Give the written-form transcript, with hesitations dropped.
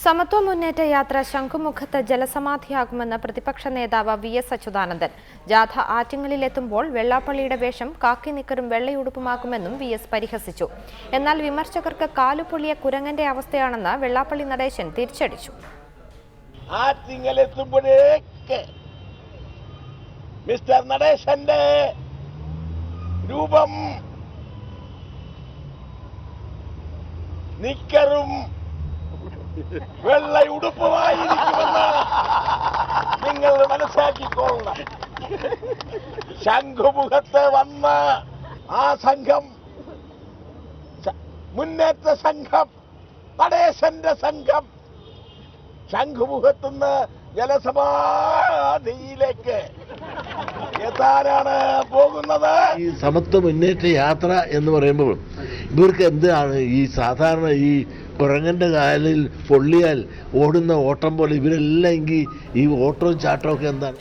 സമത്വ മുന്നേറ്റ യാത്ര ശംഖുമുഖത്ത് ജലസമാധിയാകുമെന്ന് പ്രതിപക്ഷ നേതാവ് വി.എസ്. അച്യുതാനന്ദൻ. ജാഥ ആറ്റിങ്ങലിലെത്തുമ്പോൾ വെള്ളാപ്പള്ളിയുടെ വേഷം കാക്കി നിക്കറും വെള്ളയുടുപ്പുമാക്കുമെന്നും വി.എസ്. പരിഹസിച്ചു. എന്നാൽ വിമർശകർക്ക് കാലുപൊള്ളിയ കുരങ്ങന്റെ അവസ്ഥയാണെന്ന് വെള്ളാപ്പള്ളി നടേശൻ തിരിച്ചടിച്ചു. ആറ്റിങ്ങലെത്തുമ്പോഴേക്ക് മിസ്റ്റർ നടേശന്റെ രൂപം നിക്കറും വെള്ളയുടുപ്പുമായിരിക്കുമെന്ന് നിങ്ങൾ മനസ്സിലാക്കിക്കൊള്ളണം. ശംഖുമുഖത്ത് വന്ന ആ സംഘം, മുന്നേറ്റ സംഘം, നടേശന്റെ സംഘം ശംഖുമുഖത്തുനിന്ന് ജലസമാധിയിലേക്ക് എത്താനാണ് പോകുന്നത്. ഈ സമത്വ മുന്നേറ്റ യാത്ര എന്ന് പറയുമ്പോൾ ഇവർക്ക് എന്താണ് ഈ സാധാരണ ഈ കുരങ്ങന്റെ കാലിൽ പൊള്ളിയാൽ ഓടുന്ന ഓട്ടം പോലെ ഇവരെല്ലാം ഈ ഓട്ടവും ചാട്ടവും ഒക്കെ എന്താണ്?